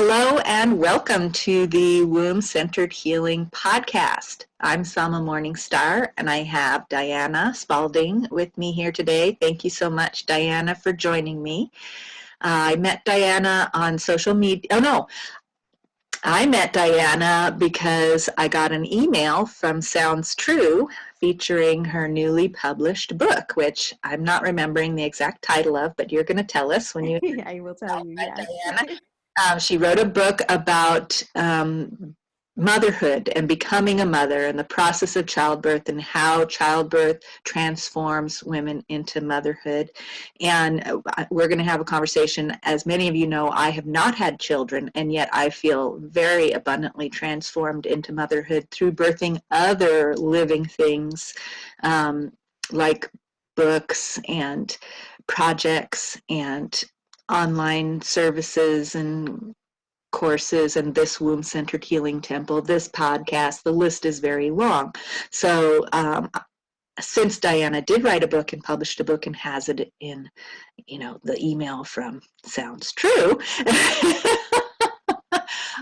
Hello and welcome to the Womb-Centered Healing Podcast. I'm Selma Morningstar and I have Diana Spalding with me here today. Thank you so much, Diana, for joining me. I met Diana on social media. I met Diana because I got an email from Sounds True featuring her newly published book, which I'm not remembering the exact title of, but you're going to tell us when you... I will tell you, yes. Diana. She wrote a book about motherhood and becoming a mother and the process of childbirth and how childbirth transforms women into motherhood. And we're going to have a conversation. As many of you know, I have not had children, and yet I feel very abundantly transformed into motherhood through birthing other living things like books and projects and online services and courses and this womb-centered healing temple, this podcast. The list is very long. So since Diana did write a book and published a book and has it in, the email from Sounds True,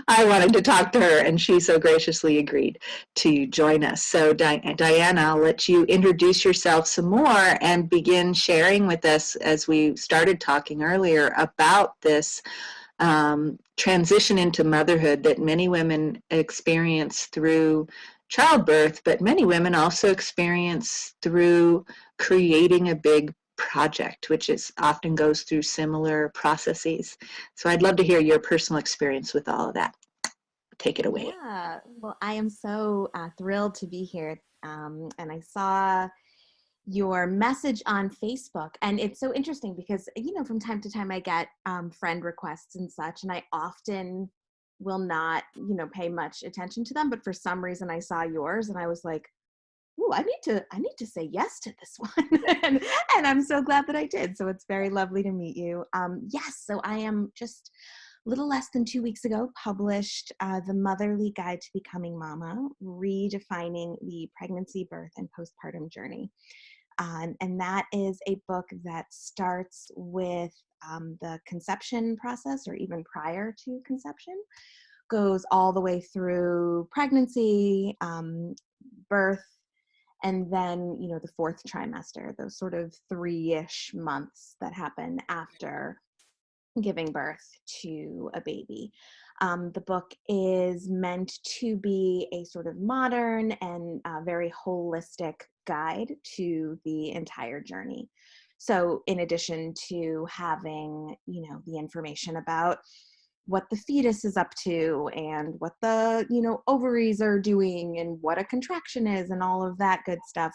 I wanted to talk to her, and she so graciously agreed to join us. So Diana, I'll let you introduce yourself some more and begin sharing with us, as we started talking earlier, about this transition into motherhood that many women experience through childbirth, but many women also experience through creating a big project, which often goes through similar processes. So I'd love to hear your personal experience with all of that. Take it away. Yeah, well, I am so thrilled to be here. And I saw your message on Facebook, and it's so interesting because, from time to time I get friend requests and such, and I often will not, pay much attention to them. But for some reason I saw yours and I was like, ooh, I need to say yes to this one. and I'm so glad that I did. So it's very lovely to meet you. Yes, so I am just a little less than 2 weeks ago published The Motherly Guide to Becoming Mama, Redefining the Pregnancy, Birth, and Postpartum Journey. And that is a book that starts with the conception process, or even prior to conception, goes all the way through pregnancy, birth, and then, the fourth trimester, those sort of 3-ish months that happen after giving birth to a baby. The book is meant to be a sort of modern and very holistic guide to the entire journey. So in addition to having, the information about what the fetus is up to and what the, ovaries are doing and what a contraction is and all of that good stuff,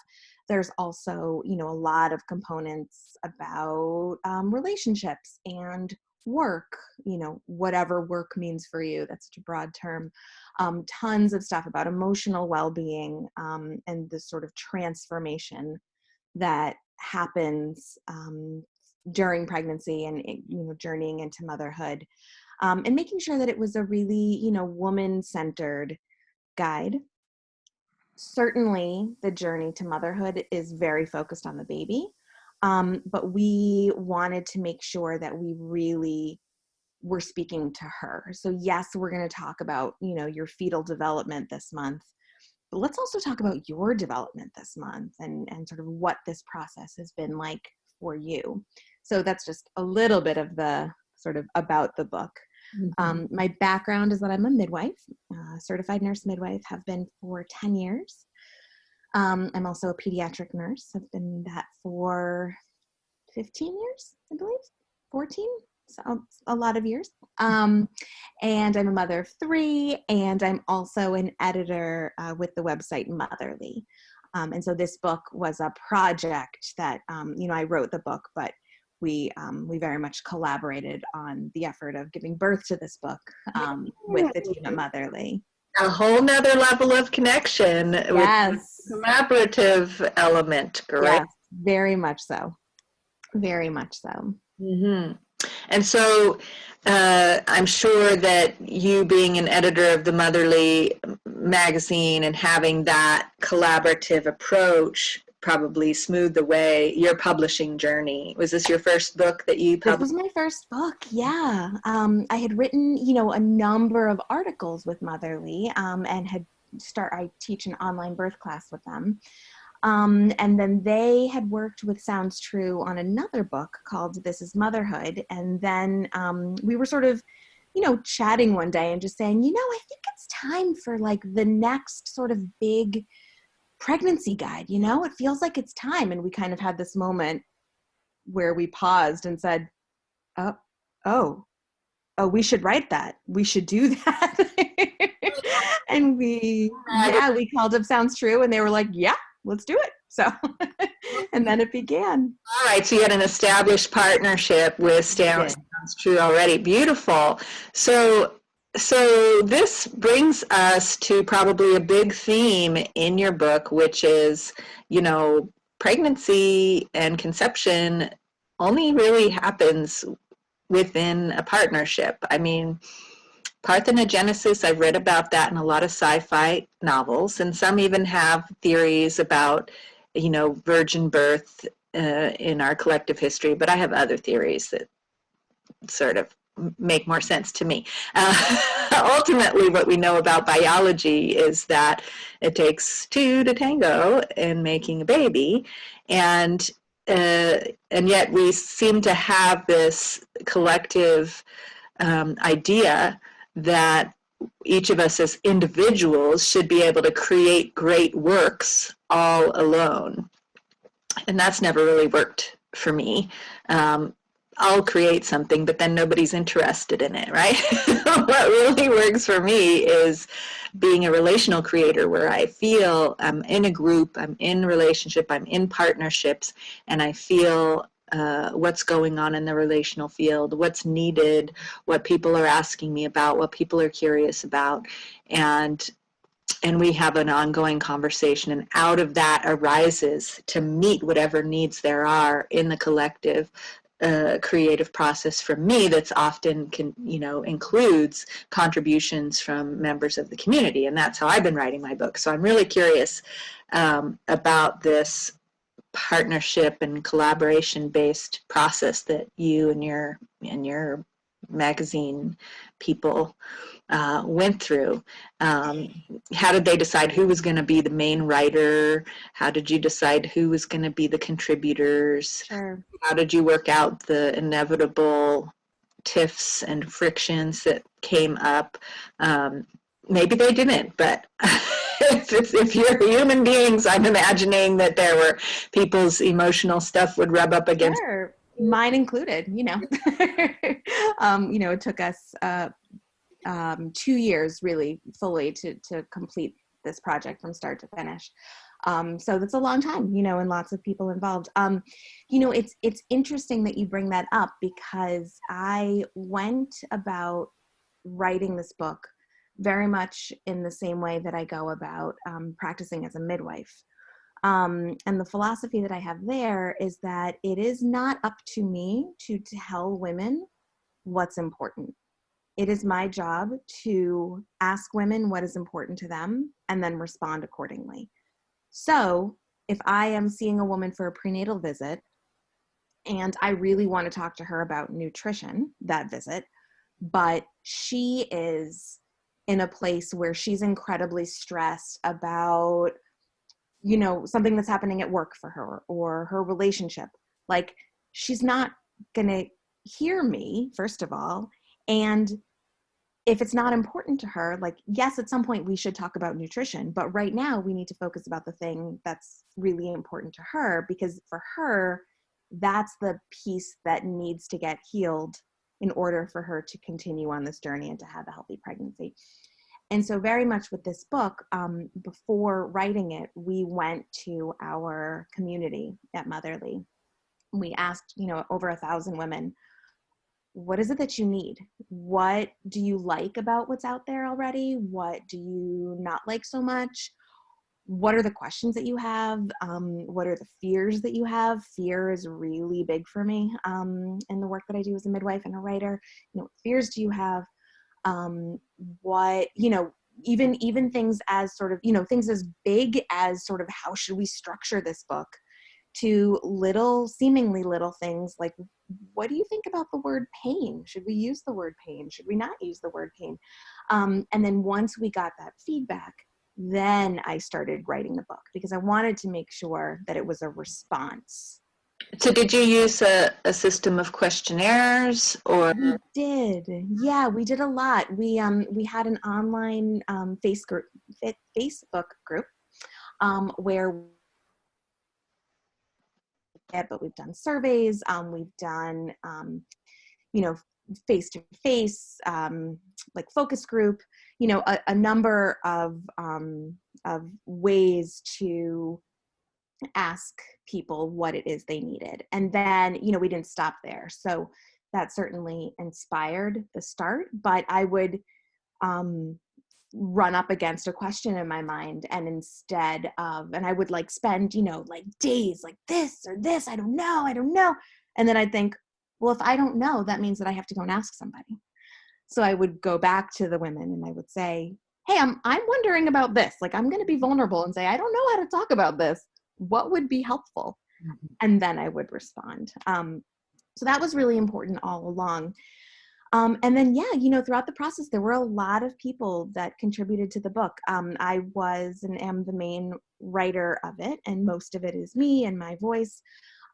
there's also, a lot of components about relationships and work, whatever work means for you. That's such a broad term. Tons of stuff about emotional well-being and the sort of transformation that happens during pregnancy and, journeying into motherhood. And making sure that it was a really, woman-centered guide. Certainly, the journey to motherhood is very focused on the baby, but we wanted to make sure that we really were speaking to her. So yes, we're going to talk about, your fetal development this month, but let's also talk about your development this month and sort of what this process has been like for you. So that's just a little bit of the sort of about the book. Mm-hmm. My background is that I'm a midwife, certified nurse midwife, have been for 10 years. I'm also a pediatric nurse. I've been that for 15 years, I believe, 14, so a lot of years. And I'm a mother of 3, and I'm also an editor with the website Motherly. And so this book was a project that, I wrote the book, but we very much collaborated on the effort of giving birth to this book with the team at Motherly. A whole nother level of connection. Yes. With the collaborative element, correct? Yes, very much so. Very much so. Mm-hmm. And so I'm sure that you being an editor of the Motherly magazine and having that collaborative approach probably smoothed the way, your publishing journey. Was this your first book that you This published? was my first book, yeah. I had written, a number of articles with Motherly, and I teach an online birth class with them. And then they had worked with Sounds True on another book called This is Motherhood. And then we were sort of, chatting one day and just saying, I think it's time for like the next sort of big pregnancy guide, it feels like it's time. And we kind of had this moment where we paused and said, oh, oh, oh, we should write that. We should do that. And we called up Sounds True, and they were like, yeah, let's do it. So, and then it began. All right, so you had an established partnership with Sounds True already. Beautiful. So this brings us to probably a big theme in your book, which is, pregnancy and conception only really happens within a partnership. I mean, parthenogenesis, I've read about that in a lot of sci-fi novels, and some even have theories about, virgin birth in our collective history, but I have other theories that sort of make more sense to me. Ultimately, what we know about biology is that it takes two to tango in making a baby, and yet we seem to have this collective idea that each of us as individuals should be able to create great works all alone. And that's never really worked for me. I'll create something, but then nobody's interested in it, right? What really works for me is being a relational creator where I feel I'm in a group, I'm in relationship, I'm in partnerships, and I feel what's going on in the relational field, what's needed, what people are asking me about, what people are curious about, and we have an ongoing conversation, and out of that arises to meet whatever needs there are in the collective creative process for me that's often includes contributions from members of the community, and that's how I've been writing my book. So I'm really curious about this partnership and collaboration based process that you and your magazine people went through. How did they decide who was going to be the main writer? How did you decide who was going to be the contributors? Sure. How did you work out the inevitable tiffs and frictions that came up? Maybe they didn't, but if you're human beings, I'm imagining that there were people's emotional stuff would rub up against. Sure. Mine included, it took us 2 years really fully to complete this project from start to finish. So that's a long time, and lots of people involved. It's interesting that you bring that up because I went about writing this book very much in the same way that I go about practicing as a midwife. And the philosophy that I have there is that it is not up to me to tell women what's important. It is my job to ask women what is important to them and then respond accordingly. So if I am seeing a woman for a prenatal visit and I really want to talk to her about nutrition that visit, but she is in a place where she's incredibly stressed about, something that's happening at work for her or her relationship, like she's not going to hear me, first of all. And if it's not important to her, like, yes, at some point we should talk about nutrition, but right now we need to focus about the thing that's really important to her, because for her, that's the piece that needs to get healed in order for her to continue on this journey and to have a healthy pregnancy. And so very much with this book, before writing it, we went to our community at Motherly. We asked, over 1,000 women, what is it that you need? What do you like about what's out there already? What do you not like so much? What are the questions that you have? What are the fears that you have? Fear is really big for me in the work that I do as a midwife and a writer. What fears do you have? even things as sort of, things as big as sort of how should we structure this book, to seemingly little things like, what do you think about the word pain? Should we use the word pain? Should we not use the word pain? And then once we got that feedback, then I started writing the book, because I wanted to make sure that it was a response. So did you use a system of questionnaires, or? We did. Yeah, we did a lot. We had an online Facebook group where, but we've done surveys, we've done face to face, like focus group, a number of ways to ask people what it is they needed. And then, we didn't stop there. So that certainly inspired the start, but I would run up against a question in my mind, and and I would like spend, like days like this or this, I don't know. And then I'd think, well, if I don't know, that means that I have to go and ask somebody. So I would go back to the women and I would say, hey, I'm wondering about this. Like, I'm going to be vulnerable and say, I don't know how to talk about this. What would be helpful? And then I would respond. So that was really important all along. And then, throughout the process, there were a lot of people that contributed to the book. I was and am the main writer of it, and most of it is me and my voice.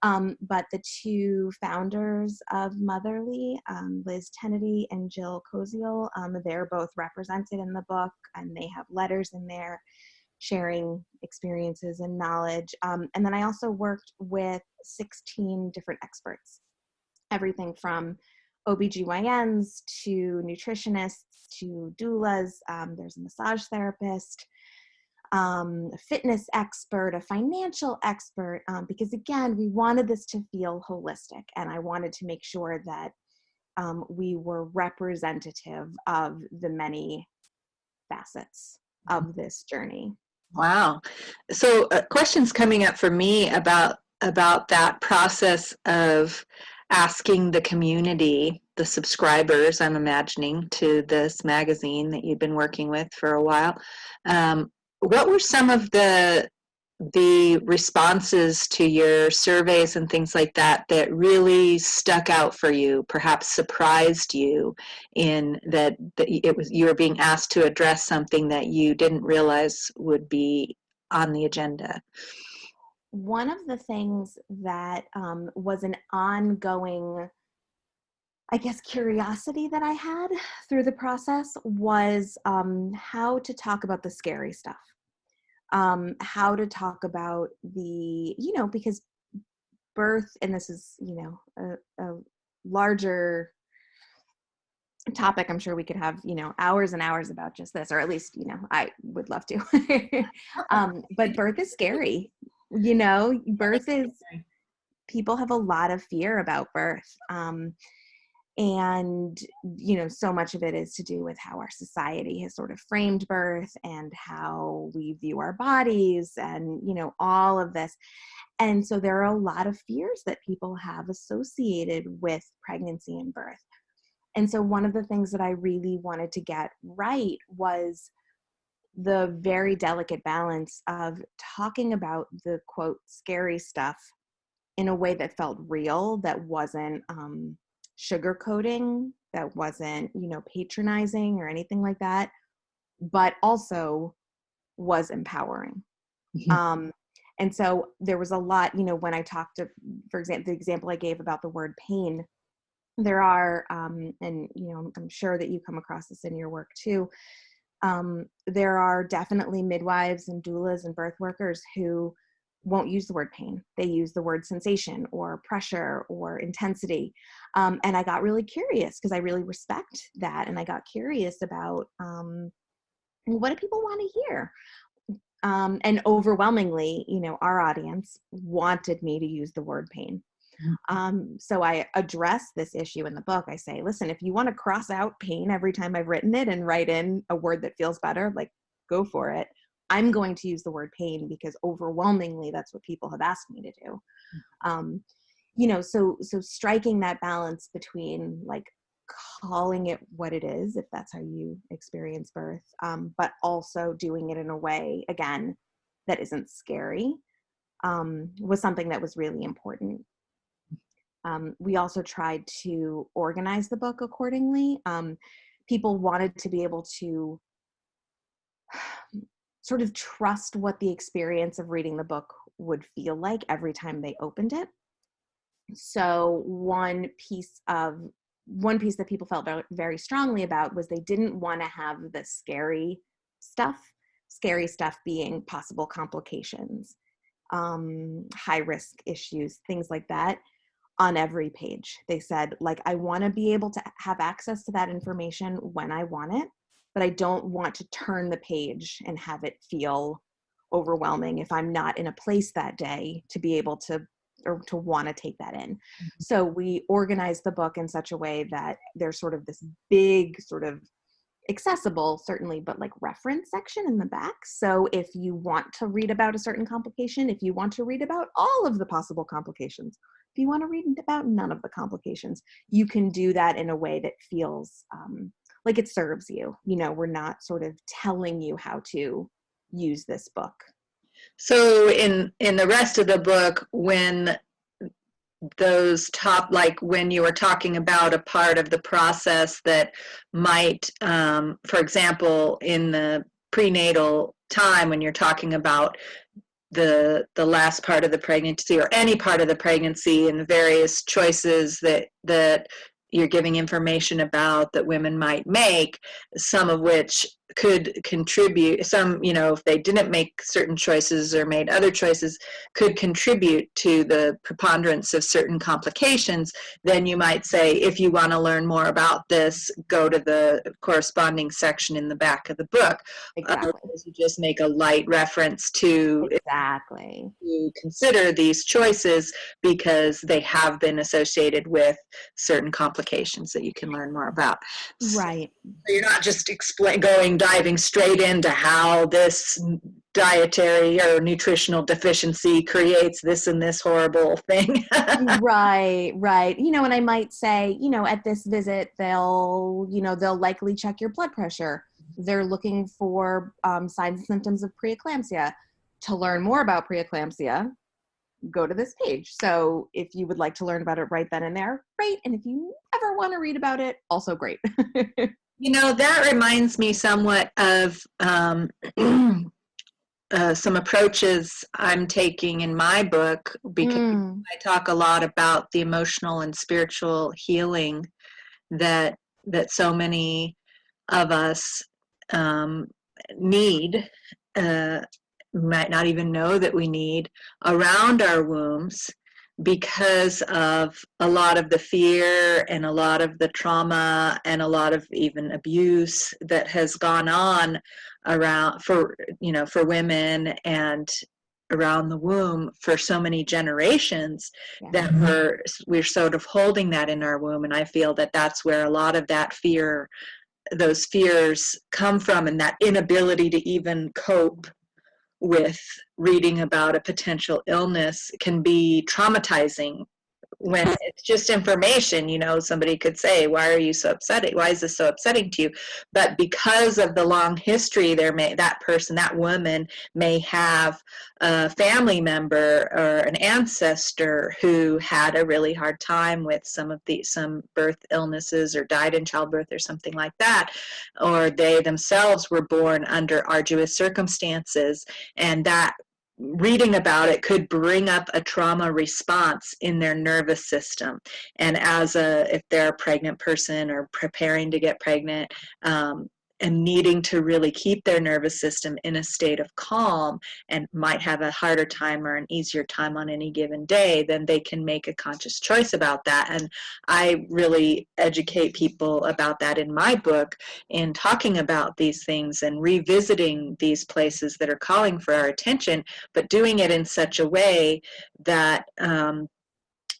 But the two founders of Motherly, Liz Tennedy and Jill Koziel, they're both represented in the book, and they have letters in there sharing experiences and knowledge. And then I also worked with 16 different experts, everything from OBGYNs to nutritionists to doulas. There's a massage therapist, a fitness expert, a financial expert, because again, we wanted this to feel holistic, and I wanted to make sure that we were representative of the many facets of this journey. Wow. So questions coming up for me about that process of asking the community, the subscribers, I'm imagining, to this magazine that you've been working with for a while. What were some of the responses to your surveys and things like that really stuck out for you, perhaps surprised you, in that you were being asked to address something that you didn't realize would be on the agenda? One of the things that was an ongoing, I guess, curiosity that I had through the process was how to talk about the scary stuff. How to talk about because birth, and this is, a larger topic. I'm sure we could have, hours and hours about just this, or at least, I would love to. But birth is scary. Birth is, people have a lot of fear about birth. And, so much of it is to do with how our society has sort of framed birth and how we view our bodies and, all of this. And so there are a lot of fears that people have associated with pregnancy and birth. And so one of the things that I really wanted to get right was the very delicate balance of talking about the, quote, scary stuff in a way that felt real, that wasn't sugarcoating, that wasn't, patronizing or anything like that, but also was empowering. Mm-hmm. And so there was a lot, when I talked to, for example, the example I gave about the word pain, there are, and, I'm sure that you come across this in your work too, there are definitely midwives and doulas and birth workers who won't use the word pain. They use the word sensation or pressure or intensity. And I got really curious because I really respect that. And I got curious about, what do people want to hear? And overwhelmingly, our audience wanted me to use the word pain. So I address this issue in the book. I say, listen, if you want to cross out pain every time I've written it and write in a word that feels better, like, go for it. I'm going to use the word pain because overwhelmingly that's what people have asked me to do. So striking that balance between like calling it what it is, if that's how you experience birth, but also doing it in a way, again, that isn't scary, was something that was really important. We also tried to organize the book accordingly. People wanted to be able to sort of trust what the experience of reading the book would feel like every time they opened it. So one piece that people felt very, very strongly about was they didn't want to have the scary stuff being possible complications, high risk issues, things like that, on every page. They said, like, I want to be able to have access to that information when I want it, but I don't want to turn the page and have it feel overwhelming if I'm not in a place that day to be able to, or to want to take that in. So we organized the book in such a way that there's sort of this big, sort of accessible, certainly, but like reference section in the back. So if you want to read about a certain complication, if you want to read about all of the possible complications, if you want to read about none of the complications, you can do that in a way that feels like it serves you. You know, we're not sort of telling you how to use this book. So in the rest of the book, when those top, like when you were talking about a part of the process that might, for example, in the prenatal time, when you're talking about the last part of the pregnancy or any part of the pregnancy and the various choices that you're giving information about that women might make, some of which could contribute, some, you know, if they didn't make certain choices or made other choices, could contribute to the preponderance of certain complications, then you might say, if you want to learn more about this, go to the corresponding section in the back of the book. Exactly. Otherwise, you just make a light reference to exactly to consider these choices because they have been associated with certain complications that you can learn more about. Right. So you're not just diving straight into how this dietary or nutritional deficiency creates this and this horrible thing. Right. You know, and I might say, you know, at this visit, they'll likely check your blood pressure. They're looking for signs and symptoms of preeclampsia. To learn more about preeclampsia, go to this page. So if you would like to learn about it right then and there, great. And if you ever want to read about it, also great. You know, that reminds me somewhat of some approaches I'm taking in my book, because I talk a lot about the emotional and spiritual healing that so many of us need, might not even know that we need, around our wombs, because of a lot of the fear and a lot of the trauma and a lot of even abuse that has gone on around for women and around the womb for so many generations. Yeah. That we're sort of holding that in our womb, and I feel that that's where a lot of that fear, those fears come from, and that inability to even cope with reading about a potential illness can be traumatizing. When it's just information, you know, somebody could say, why are you so upsetting? Why is this so upsetting to you? But because of the long history, that woman may have a family member or an ancestor who had a really hard time with some birth illnesses, or died in childbirth or something like that, or they themselves were born under arduous circumstances, and that reading about it could bring up a trauma response in their nervous system. And if they're a pregnant person or preparing to get pregnant, and needing to really keep their nervous system in a state of calm, and might have a harder time or an easier time on any given day, then they can make a conscious choice about that. And I really educate people about that in my book, in talking about these things and revisiting these places that are calling for our attention, but doing it in such a way that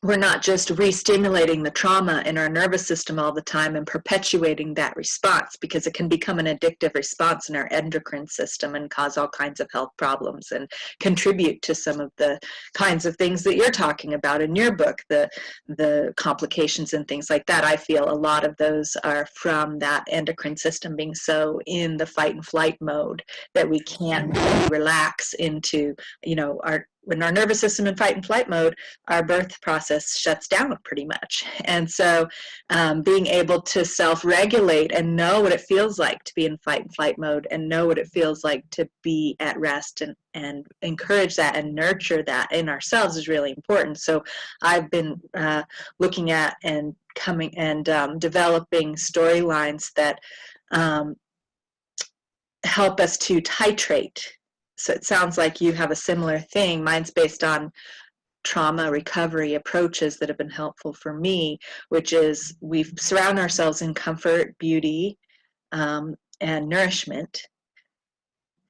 we're not just re-stimulating the trauma in our nervous system all the time and perpetuating that response, because it can become an addictive response in our endocrine system and cause all kinds of health problems and contribute to some of the kinds of things that you're talking about in your book, the complications and things like that. I feel a lot of those are from that endocrine system being so in the fight and flight mode that we can't relax into, when our nervous system in fight and flight mode, our birth process shuts down pretty much. And so being able to self-regulate and know what it feels like to be in fight and flight mode, and know what it feels like to be at rest, and encourage that and nurture that in ourselves is really important. So I've been looking at and developing storylines that help us to titrate. So it sounds like you have a similar thing. Mine's based on trauma recovery approaches that have been helpful for me, which is we surround ourselves in comfort, beauty, and nourishment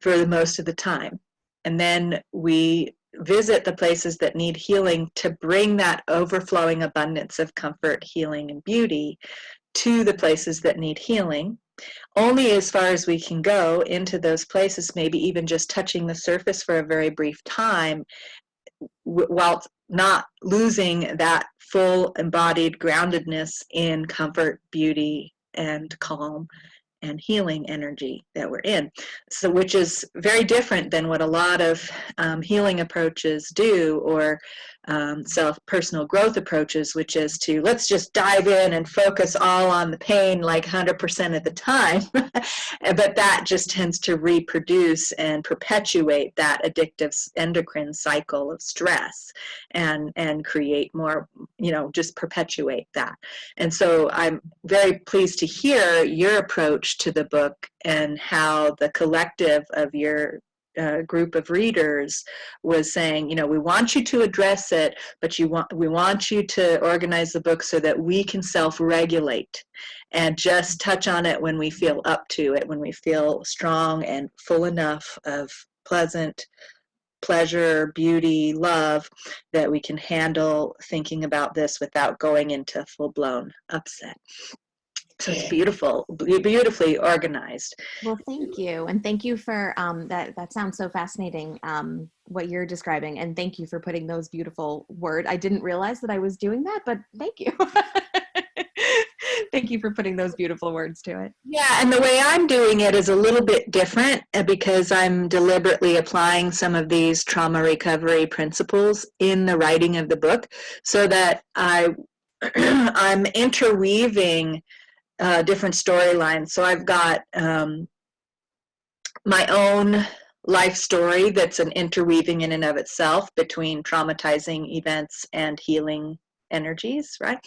for the most of the time. And then we visit the places that need healing to bring that overflowing abundance of comfort, healing, and beauty to the places that need healing. Only as far as we can go into those places, maybe even just touching the surface for a very brief time, while not losing that full embodied groundedness in comfort, beauty, and calm and healing energy that we're in. So, which is very different than what a lot of healing approaches do, or personal growth approaches, which is to let's just dive in and focus all on the pain like 100% of the time. But that just tends to reproduce and perpetuate that addictive endocrine cycle of stress, and create more, just perpetuate that. And so I'm very pleased to hear your approach to the book, and how the collective of your group of readers was saying, we want you to address it, but we want you to organize the book so that we can self-regulate and just touch on it when we feel up to it, when we feel strong and full enough of pleasure, beauty, love, that we can handle thinking about this without going into full-blown upset. So it's beautifully organized. Well, thank you. And thank you for that sounds so fascinating, what you're describing. And thank you for putting those beautiful words. I didn't realize that I was doing that, but thank you. Thank you for putting those beautiful words to it. Yeah, and the way I'm doing it is a little bit different, because I'm deliberately applying some of these trauma recovery principles in the writing of the book, so that I'm interweaving different storylines. So I've got my own life story that's an interweaving in and of itself between traumatizing events and healing energies, right?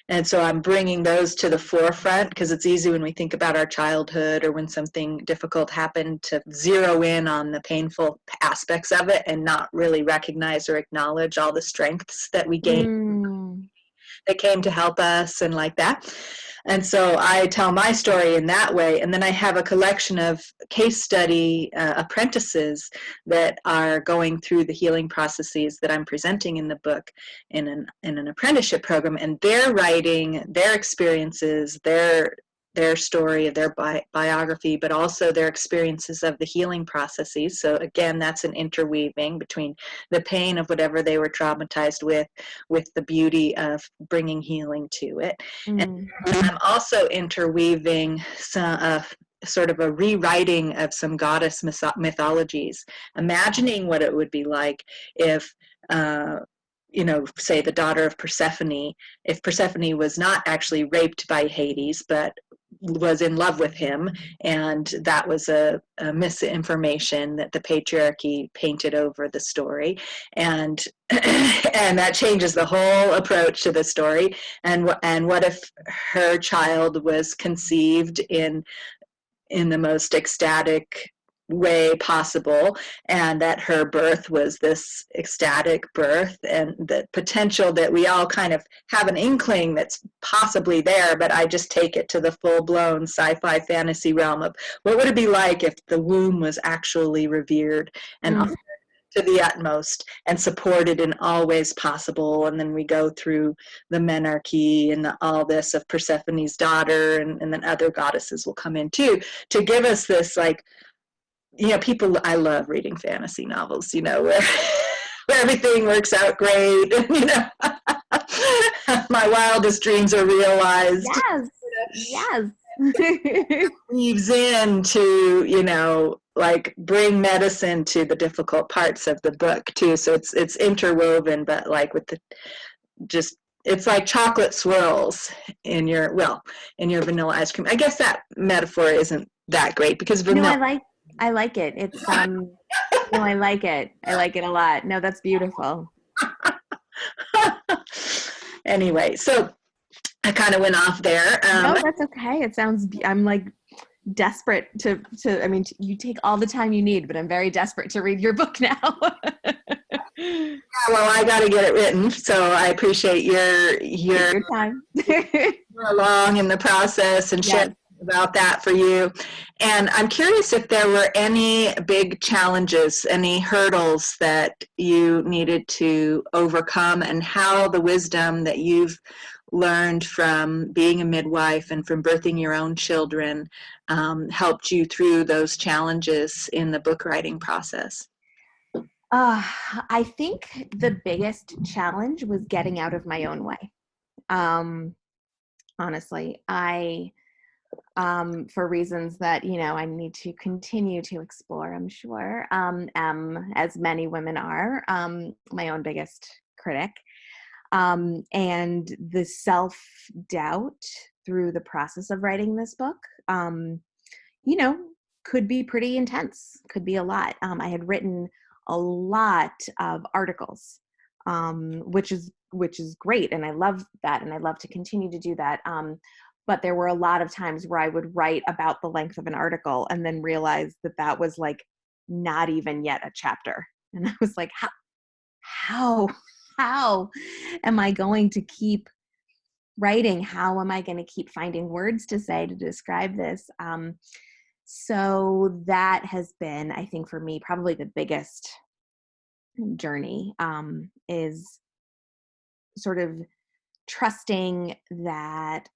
And so I'm bringing those to the forefront, because it's easy when we think about our childhood or when something difficult happened to zero in on the painful aspects of it and not really recognize or acknowledge all the strengths that we gained that came to help us and like that. And so I tell my story in that way. And then I have a collection of case study apprentices that are going through the healing processes that I'm presenting in the book in an apprenticeship program. And they're writing their experiences, their story, their biography, but also their experiences of the healing processes. So again, that's an interweaving between the pain of whatever they were traumatized with the beauty of bringing healing to it. And I'm also interweaving some sort of a rewriting of some goddess mythologies, imagining what it would be like if say the daughter of Persephone, if Persephone was not actually raped by Hades, but was in love with him, and that was a misinformation that the patriarchy painted over the story, and and that changes the whole approach to the story. And what if her child was conceived in the most ecstatic way possible, and that her birth was this ecstatic birth, and the potential that we all kind of have an inkling that's possibly there, but I just take it to the full-blown sci-fi fantasy realm of what would it be like if the womb was actually revered and honored to the utmost and supported in all ways possible. And then we go through the menarche and all this of Persephone's daughter, and then other goddesses will come in too, to give us this, like, people, I love reading fantasy novels, where everything works out great, and my wildest dreams are realized. Yes. Weaves in to, like, bring medicine to the difficult parts of the book too. So it's interwoven, but like with it's like chocolate swirls in your vanilla ice cream. I guess that metaphor isn't that great, because vanilla. No, I like it. It's no, I like it. I like it a lot. No, that's beautiful. Anyway, so I kind of went off there. No, that's okay. It sounds, I'm like desperate to, I mean, you take all the time you need, but I'm very desperate to read your book now. Yeah, well, I got to get it written, so I appreciate your time. along in the process and sharing about that for you. And I'm curious if there were any big challenges, any hurdles that you needed to overcome, and how the wisdom that you've learned from being a midwife and from birthing your own children helped you through those challenges in the book writing process. I think the biggest challenge was getting out of my own way. Honestly, for reasons that, I need to continue to explore, I'm sure, as many women are, my own biggest critic. And the self-doubt through the process of writing this book, could be pretty intense, could be a lot. I had written a lot of articles, which is great. And I love that. And I love to continue to do that. But there were a lot of times where I would write about the length of an article and then realize that was like not even yet a chapter. And I was like, how am I going to keep writing? How am I going to keep finding words to say to describe this? So that has been, I think, for me, probably the biggest journey, is sort of trusting that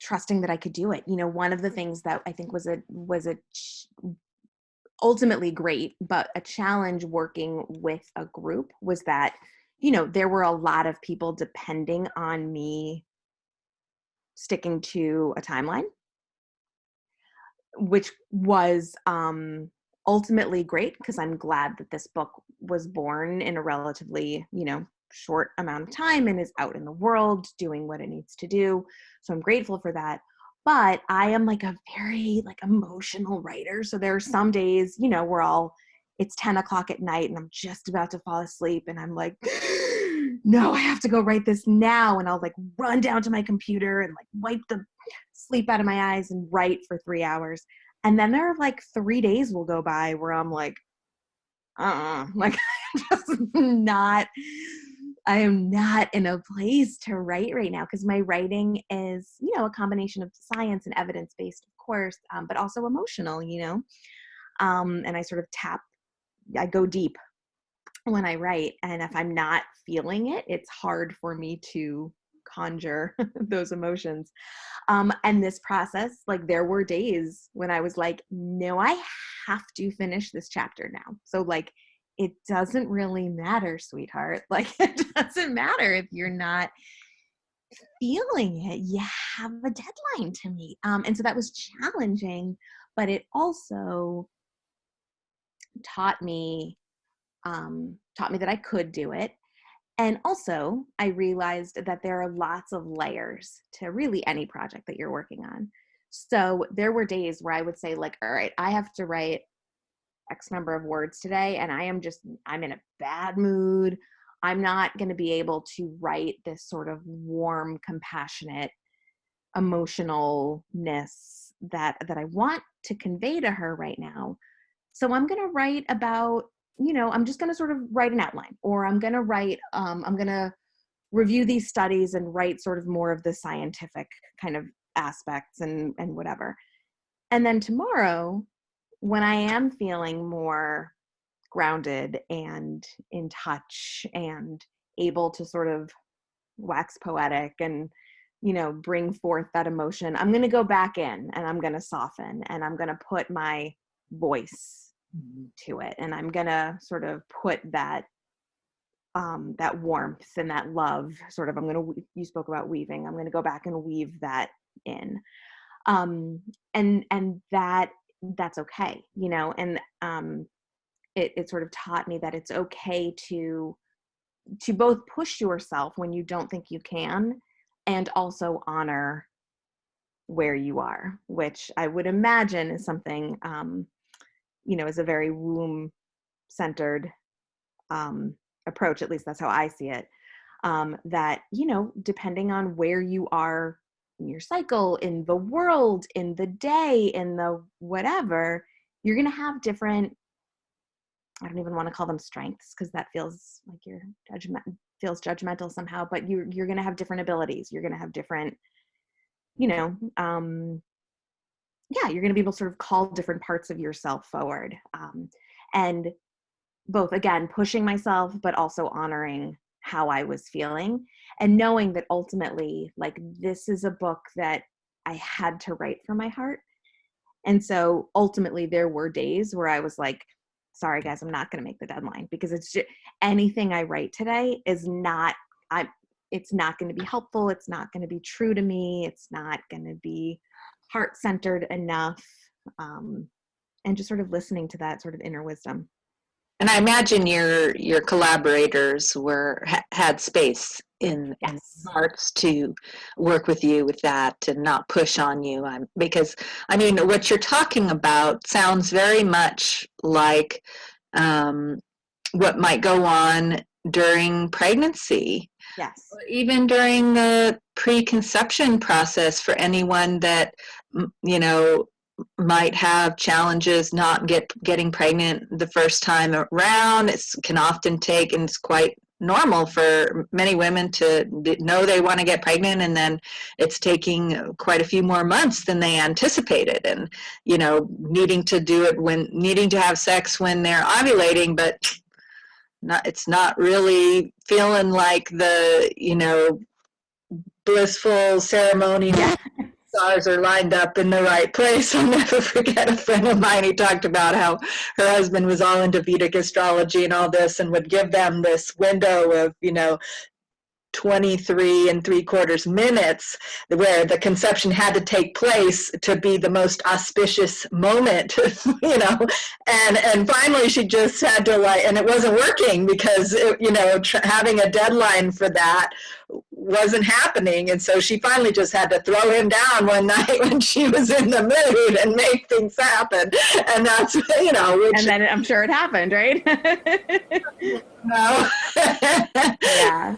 I could do it. One of the things that I think was ultimately great, but a challenge working with a group was that, there were a lot of people depending on me sticking to a timeline, which was ultimately great, because I'm glad that this book was born in a relatively, short amount of time and is out in the world doing what it needs to do. So I'm grateful for that. But I am like a very emotional writer. So there are some days, it's 10 o'clock at night and I'm just about to fall asleep and I'm like, no, I have to go write this now. And I'll run down to my computer and wipe the sleep out of my eyes and write for 3 hours. And then there are 3 days will go by where I'm I'm just not, I am not in a place to write right now, because my writing is, a combination of science and evidence-based, of course, but also emotional, and I sort of I go deep when I write. And if I'm not feeling it, it's hard for me to conjure those emotions. And this process, there were days when I was like, no, I have to finish this chapter now. So it doesn't really matter, sweetheart. It doesn't matter if you're not feeling it. You have a deadline to meet. And so that was challenging, but it also taught me that I could do it. And also I realized that there are lots of layers to really any project that you're working on. So there were days where I would say all right, I have to write X number of words today, and I'm in a bad mood. I'm not going to be able to write this sort of warm, compassionate emotionalness that I want to convey to her right now. So I'm going to write about, I'm just going to sort of write an outline, or I'm going to write, I'm going to review these studies and write sort of more of the scientific kind of aspects and whatever. And then tomorrow, when I am feeling more grounded and in touch and able to sort of wax poetic and, you know, bring forth that emotion, I'm going to go back in and I'm going to soften and I'm going to put my voice to it. And I'm going to sort of put that that warmth and that love sort of, you spoke about weaving. I'm going to go back and weave that in. And that's okay, you know, and it sort of taught me that it's okay to both push yourself when you don't think you can, and also honor where you are, which I would imagine is something, you know, is a very womb-centered approach. At least that's how I see it. That, you know, depending on where you are in your cycle, in the world, in the day, in the whatever, you're going to have different, I don't even want to call them strengths because that feels like feels judgmental somehow, but you're going to have different abilities. You're going to have different, you know, you're going to be able to sort of call different parts of yourself forward. And both, again, pushing myself, but also honoring how I was feeling and knowing that ultimately, like, this is a book that I had to write from my heart. And so ultimately there were days where I was like, sorry guys, I'm not going to make the deadline, because it's just, anything I write today is not, it's not going to be helpful. It's not going to be true to me. It's not going to be heart-centered enough. And just sort of listening to that sort of inner wisdom. And I imagine your collaborators had space in hearts to work with you with that and not push on you. Because I mean, what you're talking about sounds very much like what might go on during pregnancy. Yes. Even during the preconception process for anyone that, you know, might have challenges not getting pregnant the first time around. It can often take, and it's quite normal for many women to know they want to get pregnant, and then it's taking quite a few more months than they anticipated, and, you know, needing to have sex when they're ovulating, but it's not really feeling like the, you know, blissful ceremony. Yeah. Stars are lined up in the right place. I'll never forget a friend of mine who talked about how her husband was all into Vedic astrology and all this, and would give them this window of, you know, 23 3/4 minutes where the conception had to take place to be the most auspicious moment, you know, and finally she just had to, like, and it wasn't working because it, you know, having a deadline for that wasn't happening, and so she finally just had to throw him down one night when she was in the mood and make things happen. And that's, you know, and then I'm sure it happened, right? No. Yeah.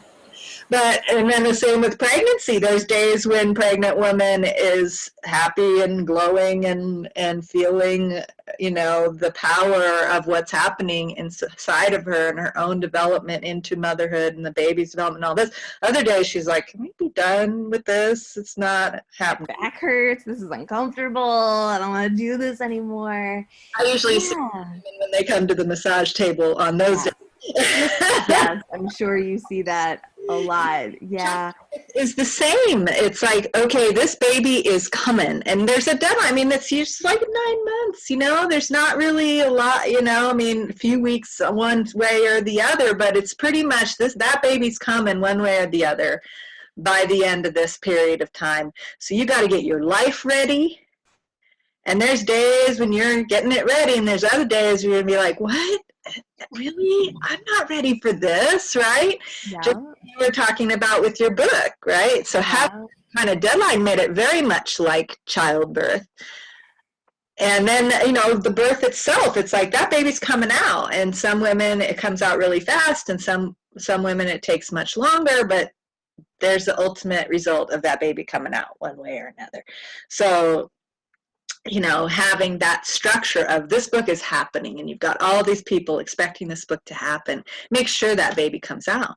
But, and then the same with pregnancy. There's days when pregnant woman is happy and glowing and feeling, you know, the power of what's happening inside of her and her own development into motherhood and the baby's development and all this. Other days she's like, can we be done with this? It's not happening. My back hurts. This is uncomfortable. I don't want to do this anymore. I usually see women when they come to the massage table on those days. Yes, I'm sure you see that a lot. Yeah. It's the same. It's like, okay, this baby is coming and there's a deadline. I mean, it's usually like 9 months, you know, there's not really a lot, you know, I mean, a few weeks one way or the other, but it's pretty much that baby's coming one way or the other by the end of this period of time. So you got to get your life ready. And there's days when you're getting it ready, and there's other days where you're going to be like, what? Really? I'm not ready for this, right? Yeah. Just like you were talking about with your book, right? So having kind of deadline made it very much like childbirth. And then, you know, the birth itself, it's like that baby's coming out. And some women, it comes out really fast, and some women it takes much longer, but there's the ultimate result of that baby coming out one way or another. So, you know, having that structure of this book is happening and you've got all these people expecting this book to happen, make sure that baby comes out,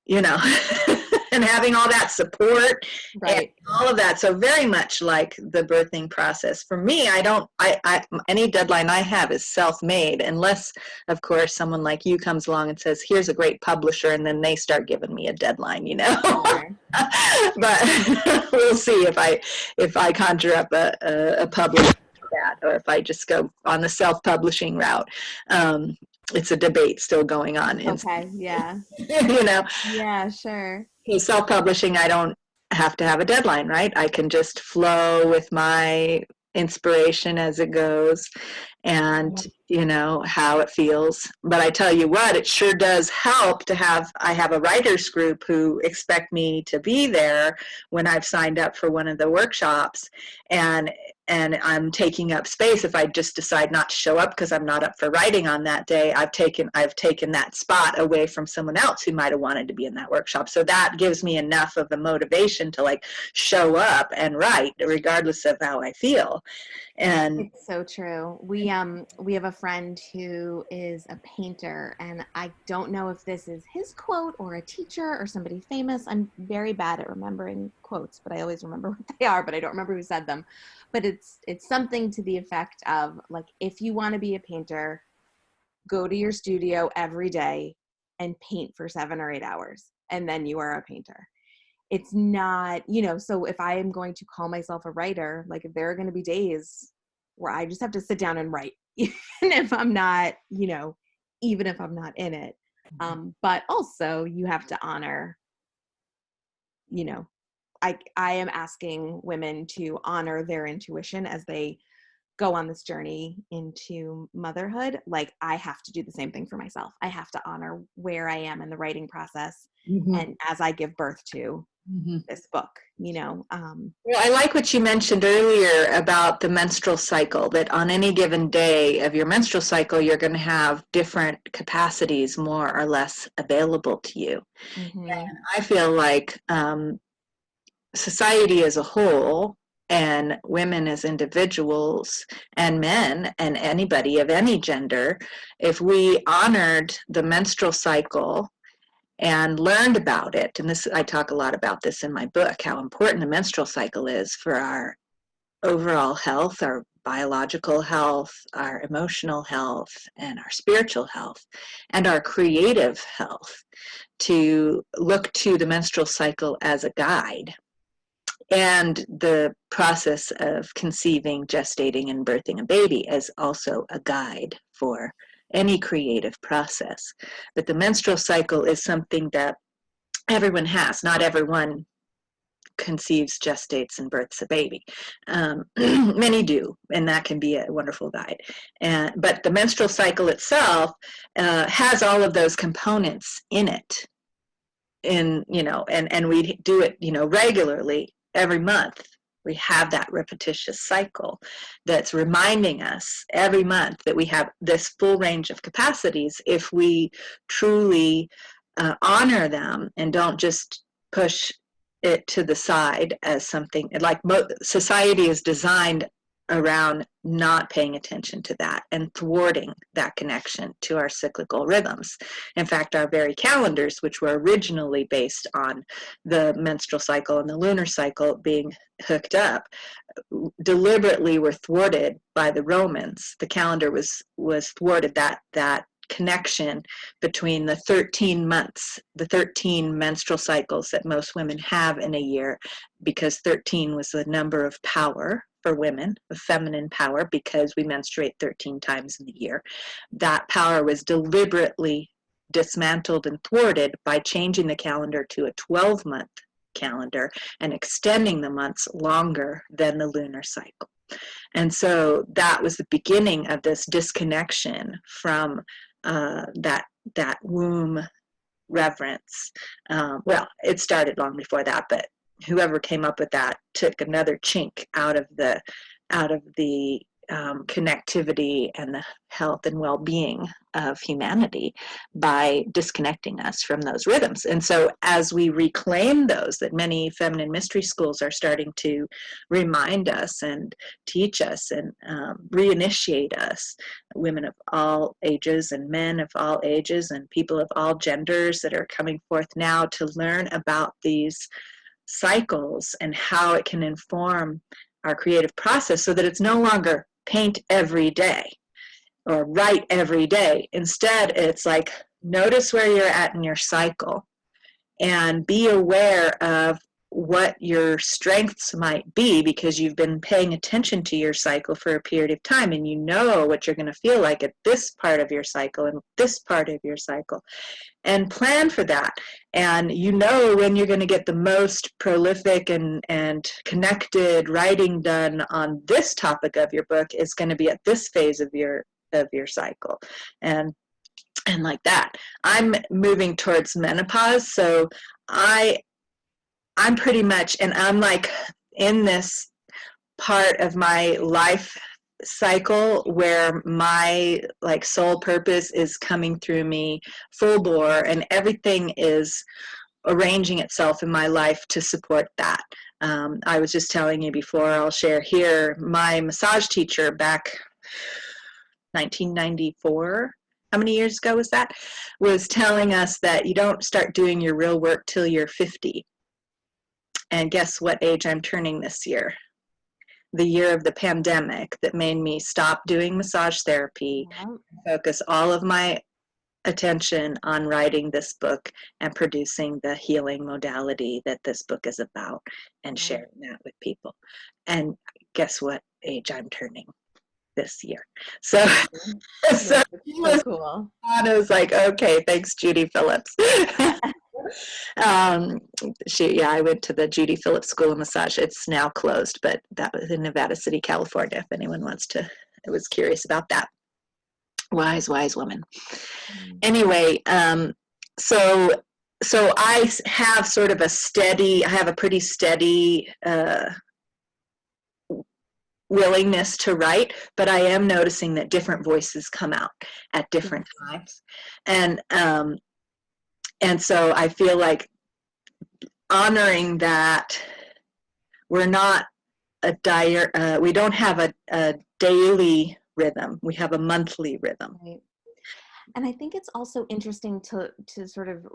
you know. and having all that support and Right. all of that. So very much like the birthing process. For me, any deadline I have is self-made, unless, of course, someone like you comes along and says, here's a great publisher, and then they start giving me a deadline, Sure. But we'll see if I conjure up a publisher for that, or if I just go on the self-publishing route. It's a debate still going on. Okay. Yeah. you know, Yeah, sure. self-publishing, I don't have to have a deadline, right? I can just flow with my inspiration as it goes, and how it feels. But I tell you what, it sure does help to have, I have a writers group who expect me to be there when I've signed up for one of the workshops, and I'm taking up space. If I just decide not to show up because I'm not up for writing on that day, I've taken that spot away from someone else who might have wanted to be in that workshop. So that gives me enough of a motivation to like show up and write regardless of how I feel. And It's so true. We have a friend who is a painter, and I don't know if this is his quote or a teacher or somebody famous. I'm very bad at remembering quotes, but I always remember what they are, but I don't remember who said them. But it's something to the effect of like, if you want to be a painter, go to your studio every day and paint for 7 or 8 hours, and then you are a painter. It's not, so if I am going to call myself a writer, like if there are going to be days where I just have to sit down and write, even if I'm not, even if I'm not in it. But also you have to honor, you know, I am asking women to honor their intuition as they go on this journey into motherhood. Like I have to do the same thing for myself. I have to honor where I am in the writing process, and as I give birth to this book, Well, I like what you mentioned earlier about the menstrual cycle, that on any given day of your menstrual cycle, you're going to have different capacities more or less available to you. And I feel like society as a whole, and women as individuals, and men, and anybody of any gender, if we honored the menstrual cycle and learned about it, and this, I talk a lot about this in my book, how important the menstrual cycle is for our overall health, our biological health, our emotional health, and our spiritual health, and our creative health, to look to the menstrual cycle as a guide. And the process of conceiving, gestating, and birthing a baby is also a guide for any creative process. But the menstrual cycle is something that everyone has. Not everyone conceives, gestates, and births a baby. Many do, and that can be a wonderful guide. But the menstrual cycle itself has all of those components in it. And we do it, regularly every month. We have that repetitious cycle that's reminding us every month that we have this full range of capacities if we truly honor them and don't just push it to the side as something like society is designed around not paying attention to that and thwarting that connection to our cyclical rhythms. In fact, our very calendars, which were originally based on the menstrual cycle and the lunar cycle being hooked up, deliberately were thwarted by the Romans. The calendar was thwarted, that connection between the 13 months, the 13 menstrual cycles that most women have in a year, because 13 was the number of power for women, of feminine power, because we menstruate 13 times in the year. That power was deliberately dismantled and thwarted by changing the calendar to a 12-month calendar and extending the months longer than the lunar cycle. And so that was the beginning of this disconnection from that womb reverence. Well, it started long before that, but whoever came up with that took another chink out of the connectivity and the health and well-being of humanity by disconnecting us from those rhythms. And so as we reclaim those, that many feminine mystery schools are starting to remind us and teach us and reinitiate us, women of all ages and men of all ages and people of all genders that are coming forth now to learn about these cycles and how it can inform our creative process, so that it's no longer paint every day or write every day. Instead, it's like, notice where you're at in your cycle and be aware of what your strengths might be, because you've been paying attention to your cycle for a period of time, and you know what you're going to feel like at this part of your cycle and this part of your cycle, and plan for that. And you know when you're going to get the most prolific and connected writing done on this topic of your book is going to be at this phase of your cycle. And like that. I'm moving towards menopause, so I'm pretty much, and I'm like in this part of my life cycle where my like soul purpose is coming through me full bore, and everything is arranging itself in my life to support that. I was just telling you before, I'll share here, my massage teacher back 1994, how many years ago was that, was telling us that you don't start doing your real work till you're 50. And guess what age I'm turning this year? The year of the pandemic that made me stop doing massage therapy, focus all of my attention on writing this book and producing the healing modality that this book is about, and sharing that with people. And guess what age I'm turning this year? So, so cool. I was like, okay, thanks, Judy Phillips. I went to the Judy Phillips School of Massage. It's now closed, but that was in Nevada City, California, if anyone was curious about that. Wise woman. Anyway, so I have sort of I have a pretty steady willingness to write, but I am noticing that different voices come out at different times. And so I feel like honoring that we're not we don't have a daily rhythm. We have a monthly rhythm. Right. And I think it's also interesting to sort of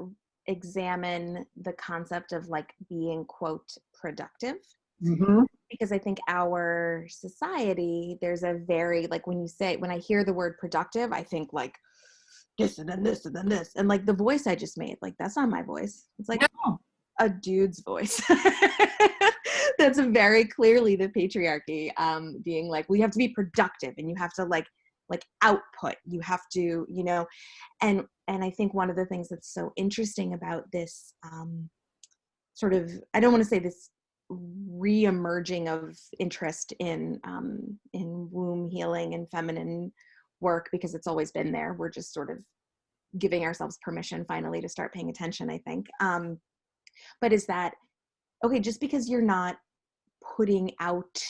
examine the concept of like being, quote, productive. Mm-hmm. Because I think our society, there's a very, like when I hear the word productive, I think like this and then this and then this. And like the voice I just made, like that's not my voice. It's like a dude's voice. That's very clearly the patriarchy being like, we have to be productive and you have to like output, you have to, and I think one of the things that's so interesting about this sort of, I don't want to say this re-emerging of interest in womb healing and feminine work, because it's always been there. We're just sort of giving ourselves permission finally to start paying attention, I think. But is that, okay, just because you're not putting out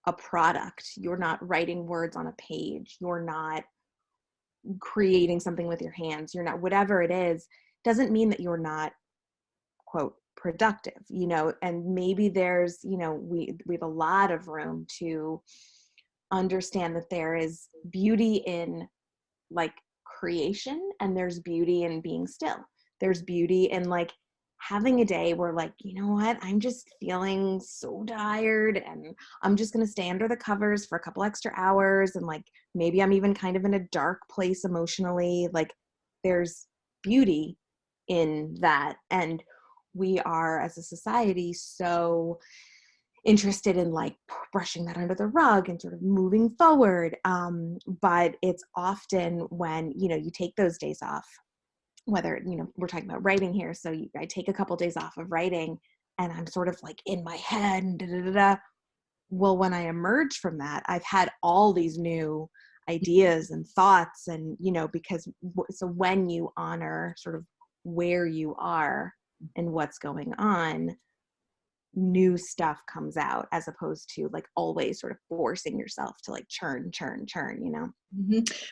a product, you're not writing words on a page, you're not creating something with your hands, you're not, whatever it is, doesn't mean that you're not, quote, productive, and maybe there's, we have a lot of room to understand that there is beauty in like creation, and there's beauty in being still. There's beauty in like having a day where like, you know what, I'm just feeling so tired and I'm just going to stay under the covers for a couple extra hours. And like, maybe I'm even kind of in a dark place emotionally. Like there's beauty in that. And we are, as a society, so interested in like brushing that under the rug and sort of moving forward. But it's often when, you take those days off, whether, we're talking about writing here. So I take a couple days off of writing and I'm sort of like in my head, Well, when I emerge from that, I've had all these new ideas and thoughts and, because so when you honor sort of where you are and what's going on, new stuff comes out, as opposed to like always sort of forcing yourself to like churn, you know?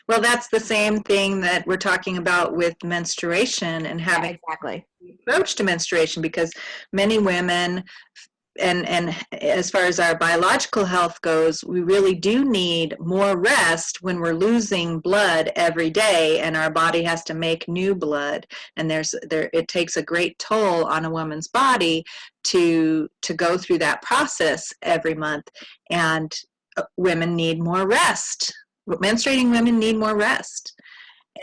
Well, that's the same thing that we're talking about with menstruation and Yeah, having exactly. approach to menstruation, because many women, and as far as our biological health goes, we really do need more rest when we're losing blood every day and our body has to make new blood. And it takes a great toll on a woman's body to go through that process every month. And women need more rest. Menstruating women need more rest.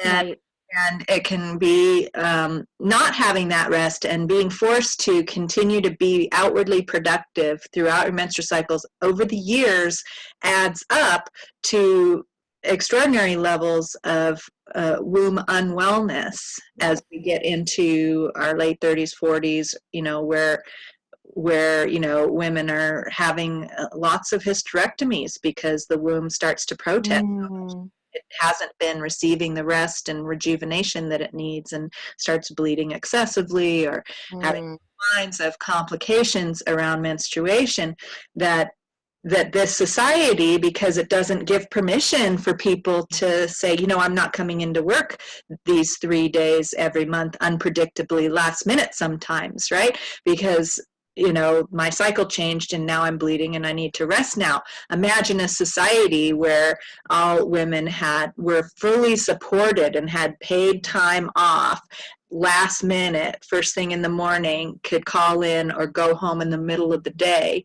And Right. and it can be not having that rest and being forced to continue to be outwardly productive throughout your menstrual cycles over the years adds up to extraordinary levels of womb unwellness as we get into our late 30s, 40s, where women are having lots of hysterectomies because the womb starts to protest. Mm, It hasn't been receiving the rest and rejuvenation that it needs and starts bleeding excessively or having mm, kinds of complications around menstruation that this society, because it doesn't give permission for people to say, I'm not coming into work these 3 days every month unpredictably last minute sometimes, right? Because my cycle changed and now I'm bleeding and I need to rest now. Imagine a society where all women were fully supported and had paid time off last minute, first thing in the morning, could call in or go home in the middle of the day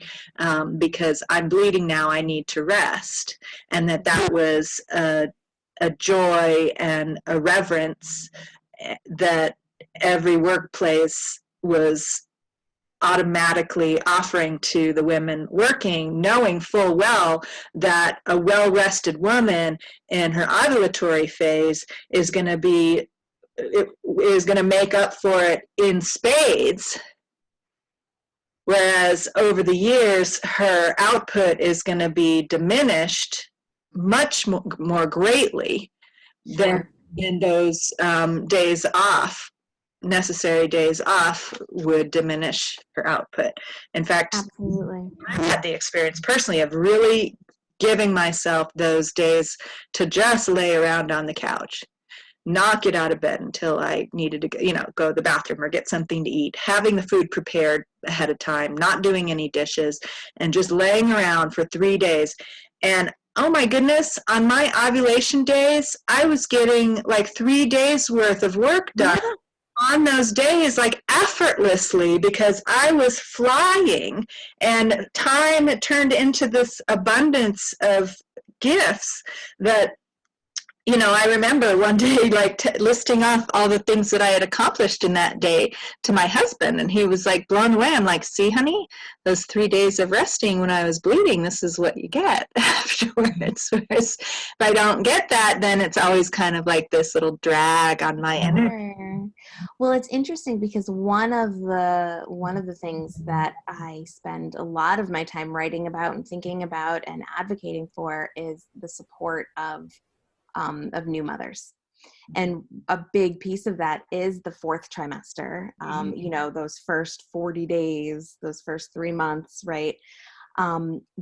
because I'm bleeding now, I need to rest. And that was a joy and a reverence that every workplace was automatically offering to the women working, knowing full well that a well-rested woman in her ovulatory phase is going to make up for it in spades, whereas over the years her output is going to be diminished much more greatly than sure. in those necessary days off would diminish her output. In fact, Absolutely. I had the experience personally of really giving myself those days to just lay around on the couch, not get out of bed until I needed to go to the bathroom or get something to eat, having the food prepared ahead of time, not doing any dishes, and just laying around for 3 days. And oh my goodness, on my ovulation days, I was getting like 3 days worth of work done on those days, like effortlessly, because I was flying and time turned into this abundance of gifts that I remember one day like listing off all the things that I had accomplished in that day to my husband, and he was like blown away. I'm like, see, honey, those 3 days of resting when I was bleeding, this is what you get afterwards. Whereas if I don't get that, then it's always kind of like this little drag on my energy. Sure. Well, it's interesting because one of the things that I spend a lot of my time writing about and thinking about and advocating for is the support of new mothers. And a big piece of that is the fourth trimester, those first 40 days, those first 3 months, right?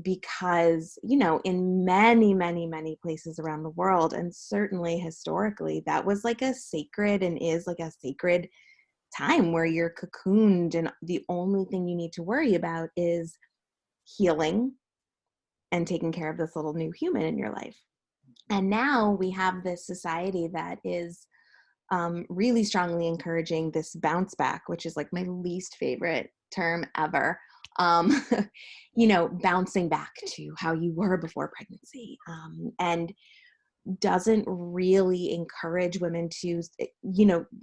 Because, in many, many, many places around the world, and certainly historically, that was like a sacred and is like a sacred time where you're cocooned and the only thing you need to worry about is healing and taking care of this little new human in your life. And now we have this society that is really strongly encouraging this bounce back, which is like my least favorite term ever. Um, bouncing back to how you were before pregnancy, and doesn't really encourage women to,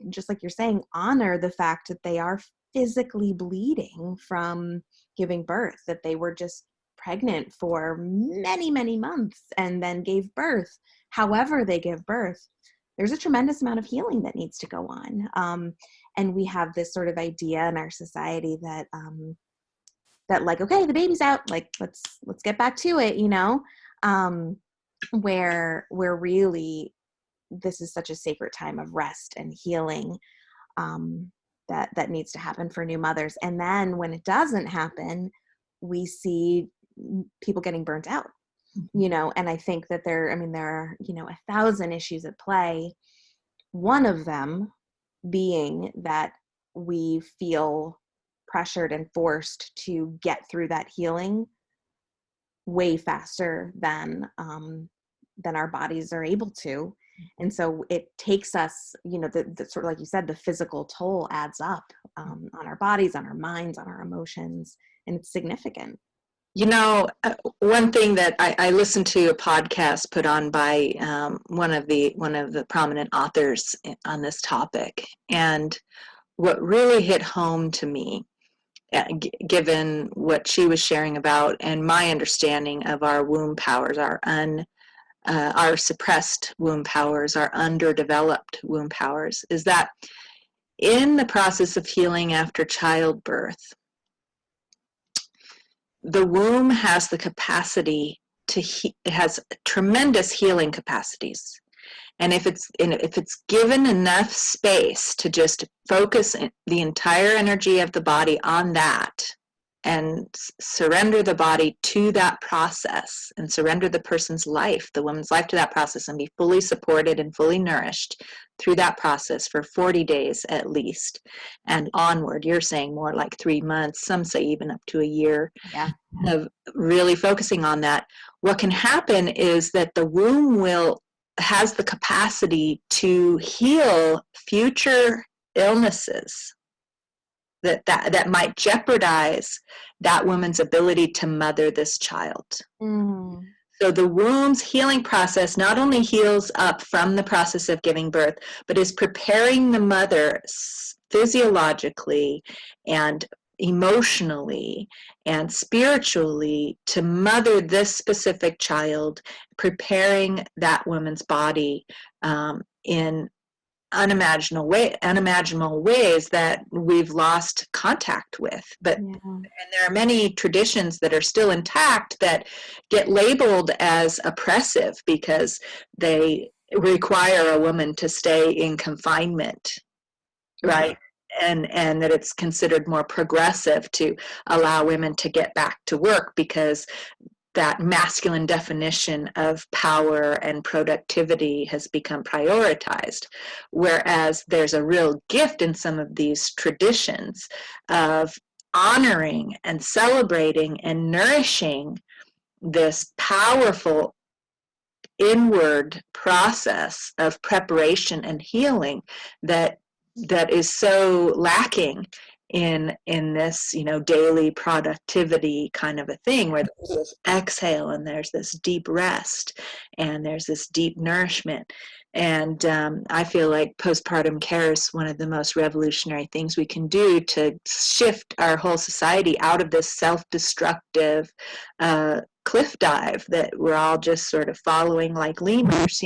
just like you're saying, honor the fact that they are physically bleeding from giving birth, that they were just pregnant for many, many months and then gave birth. However they give birth, there's a tremendous amount of healing that needs to go on. And we have this sort of idea in our society that like, okay, the baby's out, like let's get back to it, where really this is such a sacred time of rest and healing. that needs to happen for new mothers. And then when it doesn't happen, we see people getting burnt out, and I think that there are, 1,000 issues at play. One of them being that we feel pressured and forced to get through that healing way faster than our bodies are able to. And so it takes us, the sort of, like you said, the physical toll adds up on our bodies, on our minds, on our emotions, and it's significant. One thing that I listened to a podcast put on by one of the prominent authors on this topic, and what really hit home to me, given what she was sharing about and my understanding of our womb powers, our suppressed womb powers, our underdeveloped womb powers, is that in the process of healing after childbirth, the womb has the capacity it has tremendous healing capacities. And if it's given enough space to just focus the entire energy of the body on that, and surrender the body to that process, and surrender the person's life, the woman's life, to that process, and be fully supported and fully nourished through that process for 40 days at least and onward. You're saying more like 3 months, some say even up to a year. Yeah. Of really focusing on that. What can happen is that the womb has the capacity to heal future illnesses that might jeopardize that woman's ability to mother this child. So the womb's healing process not only heals up from the process of giving birth, but is preparing the mother physiologically and emotionally and spiritually to mother this specific child, preparing that woman's body in unimaginable ways that we've lost contact with. And there are many traditions that are still intact that get labeled as oppressive because they require a woman to stay in confinement, right? And that it's considered more progressive to allow women to get back to work because that masculine definition of power and productivity has become prioritized, whereas there's a real gift in some of these traditions of honoring and celebrating and nourishing this powerful inward process of preparation and healing that is so lacking in this daily productivity kind of a thing, where there's this exhale and there's this deep rest and there's this deep nourishment. And I feel like postpartum care is one of the most revolutionary things we can do to shift our whole society out of this self-destructive cliff dive that we're all just sort of following like lemurs.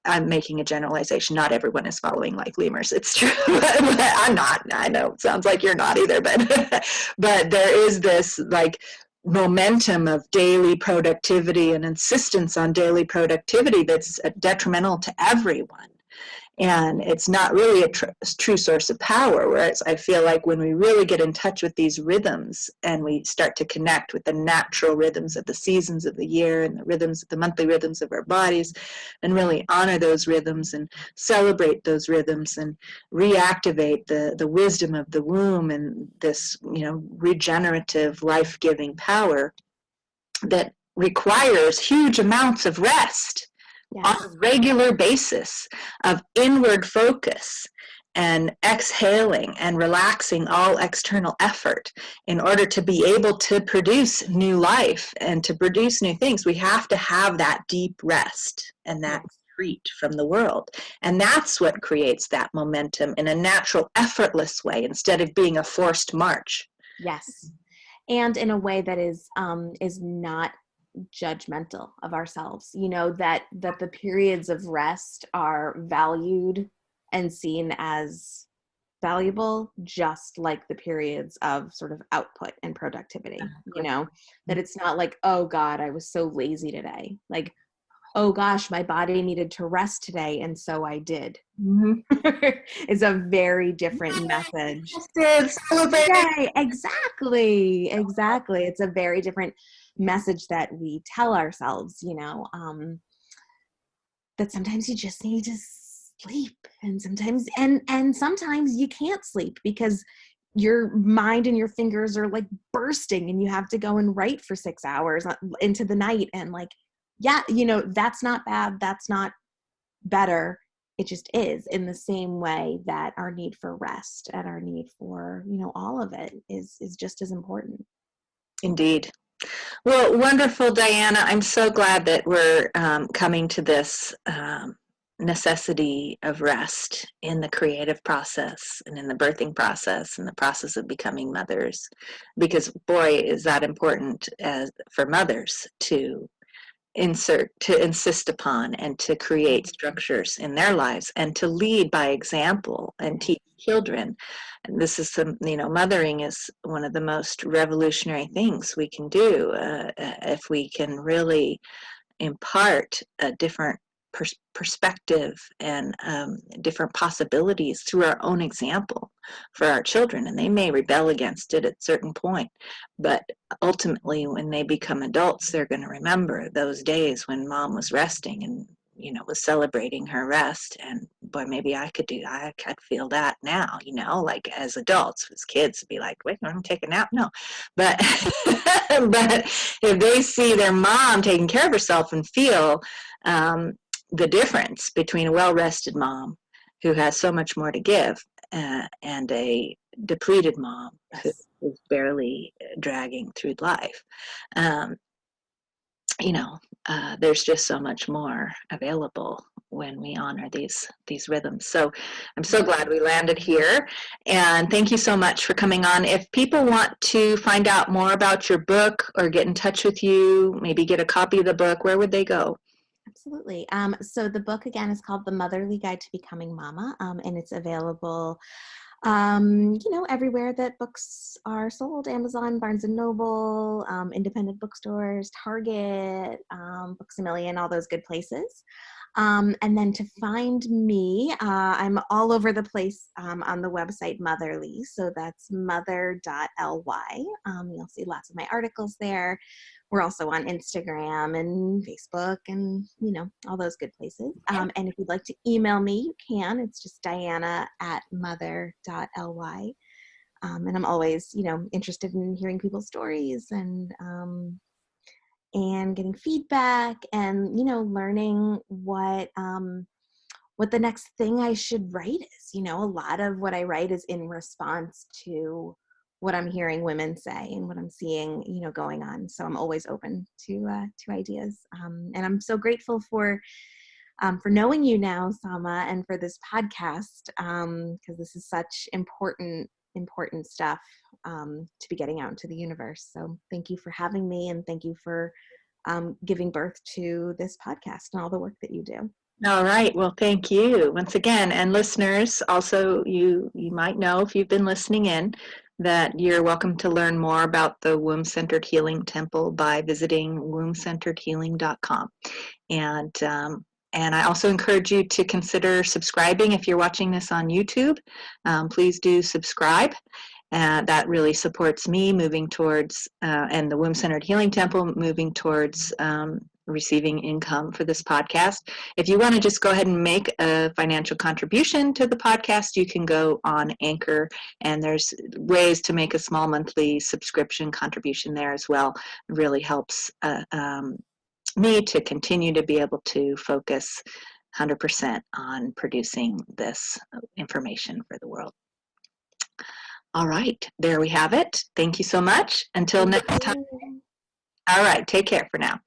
I'm making a generalization. Not everyone is following like lemurs. It's true. I'm not. I know it sounds like you're not either, but there is this like momentum of daily productivity and insistence on daily productivity that's detrimental to everyone. And it's not really a true source of power, whereas I feel like when we really get in touch with these rhythms and we start to connect with the natural rhythms of the seasons of the year and the monthly rhythms of our bodies, and really honor those rhythms and celebrate those rhythms and reactivate the wisdom of the womb and this regenerative, life-giving power that requires huge amounts of rest. Yes. On a regular basis of inward focus and exhaling and relaxing all external effort in order to be able to produce new life and to produce new things. We have to have that deep rest and that retreat from the world. And that's what creates that momentum in a natural, effortless way instead of being a forced march. Yes. And in a way that is not judgmental of ourselves, that the periods of rest are valued and seen as valuable, just like the periods of sort of output and productivity, that it's not like, oh God, I was so lazy today. Like, oh gosh, my body needed to rest today, and so I did. Mm-hmm. It's a very different message. Celebrating. Yay, exactly. Exactly. It's a very different message that we tell ourselves, that sometimes you just need to sleep, and sometimes you can't sleep because your mind and your fingers are like bursting and you have to go and write for 6 hours into the night, and like, yeah, that's not bad, that's not better. It just is, in the same way that our need for rest and our need for, all of it is just as important. Indeed. Well, wonderful, Diana. I'm so glad that we're coming to this necessity of rest in the creative process and in the birthing process and the process of becoming mothers, because boy, is that important for mothers to insist upon and to create structures in their lives and to lead by example and teach children. And this is mothering is one of the most revolutionary things we can do if we can really impart a different perspective and different possibilities through our own example for our children. And they may rebel against it at a certain point, but ultimately when they become adults, they're going to remember those days when mom was resting and was celebrating her rest. And boy, maybe I could feel that now, like as adults. As kids, be like, wait, I'm taking a nap. No, but but if they see their mom taking care of herself and feel the difference between a well-rested mom who has so much more to give and a depleted mom who is barely dragging through life, there's just so much more available when we honor these rhythms. So I'm so glad we landed here, and thank you so much for coming on. If people want to find out more about your book or get in touch with you, maybe get a copy of the book, where would they go? Absolutely. So the book again is called The Motherly Guide to Becoming Mama, and it's available everywhere that books are sold: Amazon, Barnes and Noble, independent bookstores, Target, Books A Million, all those good places. And then to find me, I'm all over the place on the website Motherly. So that's mother.ly. You'll see lots of my articles there. We're also on Instagram and Facebook and, all those good places. And if you'd like to email me, you can. It's just diana@mother.ly. And I'm always, interested in hearing people's stories and getting feedback and, learning what the next thing I should write is. A lot of what I write is in response to what I'm hearing women say and what I'm seeing, going on. So I'm always open to ideas. And I'm so grateful for knowing you now, Sama, and for this podcast, because this is such important stuff to be getting out into the universe. So thank you for having me, and thank you for giving birth to this podcast and all the work that you do. All right. Well, thank you once again. And listeners, also, you might know if you've been listening in that you're welcome to learn more about the Womb-Centered Healing Temple by visiting wombcenteredhealing.com. And I also encourage you to consider subscribing if you're watching this on YouTube. Please do subscribe. That really supports me moving towards, and the Womb-Centered Healing Temple moving towards receiving income for this podcast. If you want to just go ahead and make a financial contribution to the podcast, you can go on Anchor, and there's ways to make a small monthly subscription contribution there as well. It really helps me to continue to be able to focus 100% on producing this information for the world. All right, there we have it. Thank you so much. Until next time. All right, take care for now.